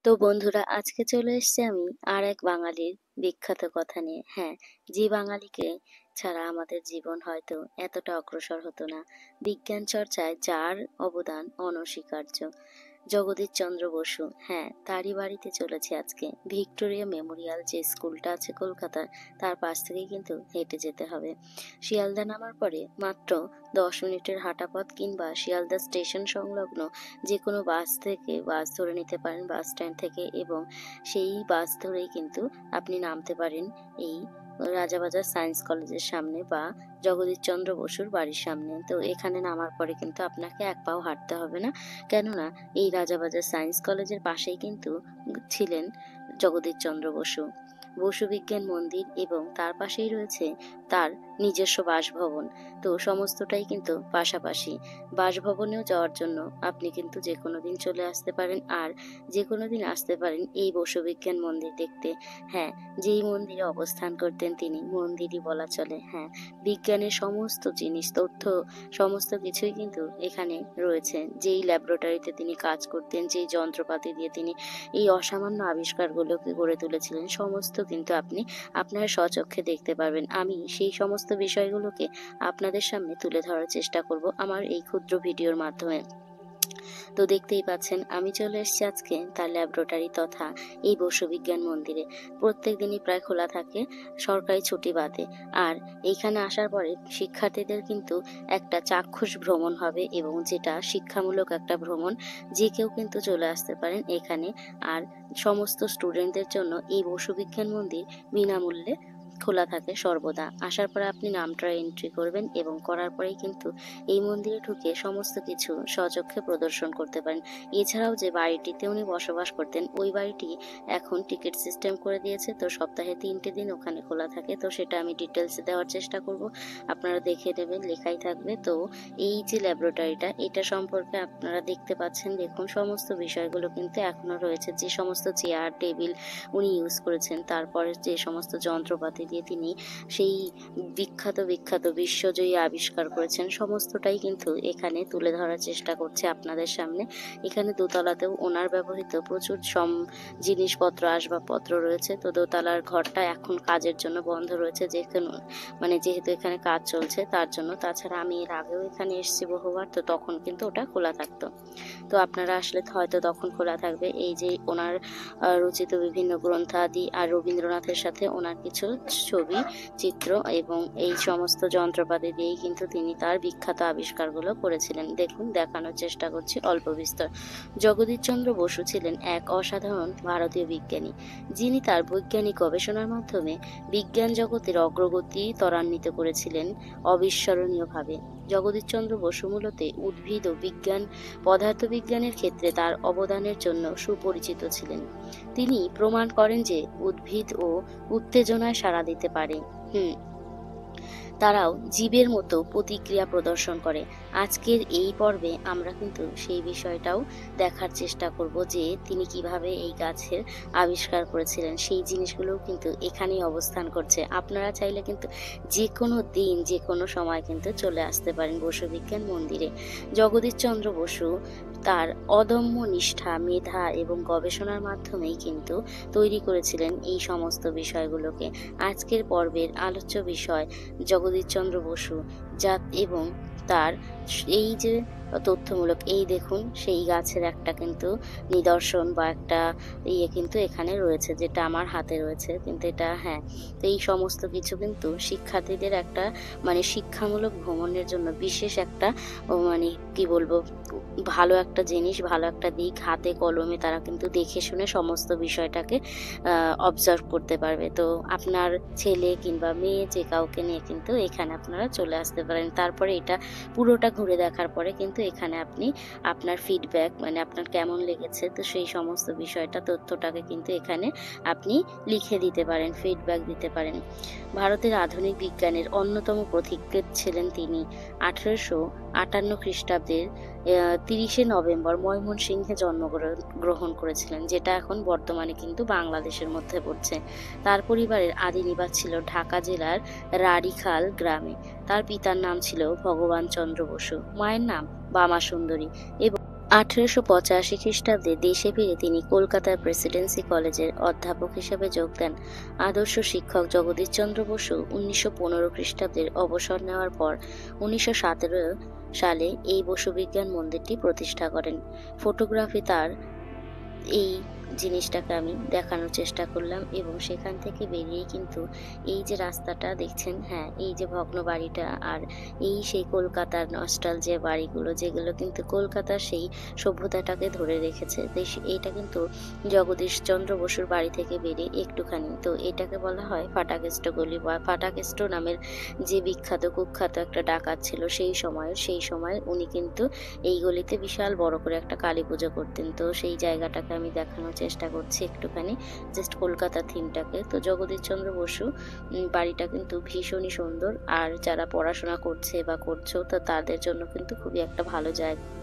তো বন্ধুরা, আজকে চলে এসেছি আমি আর এক বাঙালির বিখ্যাত কথা নিয়ে। হ্যাঁ, যে বাঙালিকে ছাড়া আমাদের জীবন হয়তো এতটা অগ্রসর হতো না। বিজ্ঞান চর্চায় যার অবদান অনস্বীকার্য, জগদীশচন্দ্র বসু। হ্যাঁ, তারই বাড়িতে চলেছি আজকে। ভিক্টোরিয়া মেমোরিয়াল যে স্কুলটা আছে কলকাতার, তার পাশ থেকেই কিন্তু হেঁটে যেতে হবে। শিয়ালদা নামার পরে মাত্র 10 মিনিটের হাঁটা পথ, কিংবা শিয়ালদা স্টেশন সংলগ্ন যে কোনো বাস ধরে নিতে পারেন বাস স্ট্যান্ড থেকে, এবং সেই বাস ধরেই কিন্তু আপনি নামতে পারেন এই রাজাবাজার সায়েন্স কলেজের সামনে বা জগদীশচন্দ্র বসুর বাড়ির সামনে। তো এখানে নামার পরে কিন্তু আপনাকে এক পাও হাঁটতে হবে না, কেননা এই রাজাবাজার সায়েন্স কলেজের পাশেই কিন্তু ছিলেন জগদীশচন্দ্র বসু। বসু বিজ্ঞান মন্দির এবং তার পাশেই রয়েছে তার নিজস্ব বাসভবন। তো সমস্তটাই কিন্তু পাশাপাশি। বাসভবনেও যাওয়ার জন্য আপনি কিন্তু যে কোনো দিন চলে আসতে পারেন, আর যে কোনো দিন আসতে পারেন এই বসু বিজ্ঞান মন্দির দেখতে। হ্যাঁ, যেই মন্দিরে অবস্থান করতেন তিনি, মন্দিরই বলা চলে। হ্যাঁ, বিজ্ঞানের সমস্ত জিনিস, তথ্য, সমস্ত কিছুই কিন্তু এখানে রয়েছে। যেই ল্যাবরেটরিতে তিনি কাজ করতেন, যেই যন্ত্রপাতি দিয়ে তিনি এই অসামান্য আবিষ্কারগুলোকে গড়ে তুলেছিলেন, সমস্ত কিন্তু আপনি আপনার স্বচক্ষে দেখতে পারবেন। আমি সেই সমস্ত বিষয়গুলোকে আপনাদের সামনে তুলে ধরার চেষ্টা করব আমার এই ক্ষুদ্র ভিডিওর মাধ্যমে। তো দেখতেই পাচ্ছেন আমি চলে এসেছি আজকে তার ল্যাবরেটরি তথা এই বসু বিজ্ঞান মন্দিরে। প্রত্যেক দিনই প্রায় খোলা থাকে, সরকারি ছুটি বাদে। আর এইখানে আসার পরে শিক্ষার্থীদের কিন্তু একটা চাক্ষুষ ভ্রমণ হবে, এবং যেটা শিক্ষামূলক একটা ভ্রমণ। যে কেউ কিন্তু চলে আসতে পারেন এখানে। আর সমস্ত স্টুডেন্টদের জন্য এই বসু বিজ্ঞান মন্দির বিনামূল্যে খোলা থাকে সর্বদা। আসার পরে আপনি নামটা এন্ট্রি করবেন, এবং করার পরেই কিন্তু এই মন্দিরে ঢুকে সমস্ত কিছু স্বচক্ষে প্রদর্শন করতে পারেন। এছাড়াও যে বাড়িটিতে উনি বসবাস করতেন, ওই বাড়িটি এখন টিকিট সিস্টেম করে দিয়েছে। তো সপ্তাহে 3টে দিন ওখানে খোলা থাকে। তো সেটা আমি ডিটেলসে দেওয়ার চেষ্টা করব, আপনারা দেখে নেবেন, লেখাই থাকবে। তো এই যে ল্যাবরেটরিটা, এটা সম্পর্কে আপনারা দেখতে পাচ্ছেন, দেখুন সমস্ত বিষয়গুলো কিন্তু এখনো রয়েছে। যে সমস্ত চেয়ার টেবিল উনি ইউজ করেছেন, তারপরে যে সমস্ত যন্ত্রপাতি দিয়ে তিনি সেই বিখ্যাত বিখ্যাত বিশ্বজয়ী আবিষ্কার করেছেন, সমস্তটাই কিন্তু এখানে তুলে ধরার চেষ্টা করছে আপনাদের সামনে। এখানে দোতলাতেও ওনার ব্যবহৃত প্রচুর জিনিসপত্র, আসবাবপত্র রয়েছে। তো দোতলার ঘরটা এখন কাজের জন্য বন্ধ রয়েছে, যেহেতু এখানে কাজ চলছে তার জন্য। তাছাড়া আমি এর আগেও এখানে এসেছি বহুবার, তো তখন কিন্তু ওটা খোলা থাকতো। তো আপনারা আসলে হয়তো তখন খোলা থাকবে। এই যে ওনার রচিত বিভিন্ন গ্রন্থাদি, আর রবীন্দ্রনাথের সাথে ওনার কিছু ছবি, চিত্র, এবং এই সমস্ত যন্ত্রপাতি দিয়েই কিন্তু তিনি তার বিখ্যাত আবিষ্কারগুলো করেছিলেন। দেখুন, দেখানোর চেষ্টা করছি অল্প বিস্তর। জগদীশচন্দ্র বসু ছিলেন এক অসাধারণ ভারতীয় বিজ্ঞানী, যিনি তার বৈজ্ঞানিক গবেষণার মাধ্যমে বিজ্ঞান জগতের অগ্রগতি ত্বরান্বিত করেছিলেন অবিস্মরণীয়ভাবে। জগদীশচন্দ্র বসু মূলত উদ্ভিদ ও পদার্থবিজ্ঞানের ক্ষেত্রে তার অবদানের জন্য সুপরিচিত ছিলেন। তিনি প্রমাণ করেন যে উদ্ভিদ ও উত্তেজনায় সাড়া দিতে পারে। তারাও জীবের মতো প্রতিক্রিয়া প্রদর্শন করে। আজকের এই পর্বে আমরা কিন্তু সেই বিষয়টাও দেখার চেষ্টা করব, যে তিনি কিভাবে এই গাছের আবিষ্কার করেছিলেন। সেই জিনিসগুলোও কিন্তু এখানেই অবস্থান করছে। আপনারা চাইলে কিন্তু যে কোনো দিন, যে কোনো সময় কিন্তু চলে আসতে পারেন বসু বিজ্ঞান মন্দিরে। জগদীশচন্দ্র বসু তার অদম্য নিষ্ঠা, মেধা এবং গবেষণার মাধ্যমেই কিন্তু তৈরি করেছিলেন এই সমস্ত বিষয়গুলোকে। আজকের পর্বের আলোচ্য বিষয় জগদীশচন্দ্র বসু, এবং তার এই যে তথ্যমূলক, এই দেখুন সেই গাছের একটা কিন্তু নিদর্শন বা একটা কিন্তু এখানে রয়েছে, যেটা আমার হাতে রয়েছে। কিন্তু এটা, হ্যাঁ, তো এই সমস্ত কিছু কিন্তু শিক্ষার্থীদের একটা শিক্ষামূলক ভ্রমণের জন্য বিশেষ একটা কি বলবো, ভালো একটা জিনিস, ভালো একটা দিক। হাতে কলমে তারা কিন্তু দেখে শুনে সমস্ত বিষয়টাকে অবজার্ভ করতে পারবে। তো আপনার ছেলে কিংবা মেয়ে যে কাউকে নিয়ে কিন্তু এখানে আপনারা চলে আসতে পারেন। তারপরে এটা পুরোটা ঘুরে দেখার পরে কিন্তু এখানে আপনি আপনার ফিডব্যাক, আপনার কেমন লেগেছে, তো সেই সমস্ত তথ্যটাকে কিন্তু এখানে আপনি লিখে দিতে পারেন, ফিডব্যাক দিতে পারেন। ভারতের আধুনিক বিজ্ঞানের অন্যতম পথিকৃৎ ছিলেন তিনি। 1858 খ্রিস্টাব্দের 30শে নভেম্বর ময়মনসিংহে জন্মগ্রহণ করেছিলেন, যেটা এখন বর্তমানে কিন্তু বাংলাদেশের মধ্যে পড়ছে। তার পরিবারের আদি নিবাস ছিল ঢাকা জেলার রাড়ীখাল গ্রামে। তার পিতার নাম ছিল ভগবান চন্দ্র বসু, মায়ের নাম বামা সুন্দরী, এবং 1885 খ্রিস্টাব্দে দেশে ফিরে তিনি কলকাতার প্রেসিডেন্সি কলেজের অধ্যাপক হিসেবে যোগ দেন। আদর্শ শিক্ষক জগদীশচন্দ্র বসু 1915 খ্রিস্টাব্দের অবসর নেওয়ার পর 1917 সালে এই বসু বিজ্ঞান মন্দিরটি প্রতিষ্ঠা করেন। ফটোগ্রাফি তার এই জিনিসটাকে আমি দেখানোর চেষ্টা করলাম এবং সেখান থেকে বেরিয়ে কিন্তু এই যে রাস্তাটা দেখছেন, হ্যাঁ, এই যে ভগ্ন বাড়িটা আর এই সেই কলকাতার নস্টালজিয়া বাড়িগুলো, যেগুলো কিন্তু কলকাতার সেই সভ্যতাটাকে ধরে রেখেছে। এইটা কিন্তু জগদীশচন্দ্র বসুর বাড়ি থেকে বেরিয়ে একটুখানি, তো এটাকে বলা হয় ফাটাকেষ্ট গলি বা ফাটাকেষ্ট নামের যে বিখ্যাত কুখ্যাত একটা ডাকাত ছিল সেই সময় উনি কিন্তু এই গলিতে বিশাল বড় করে একটা কালী পুজো করতেন। তো সেই জায়গাটাকে আমি দেখানোর চেষ্টা করছি একটুখানি, জাস্ট কলকাতা থিমটাকে। তো জগদীশচন্দ্র বসু বাড়িটা কিন্তু ভীষণই সুন্দর, আর যারা পড়াশোনা করছে বা করছো তো তাদের জন্য কিন্তু খুবই একটা ভালো জায়গা।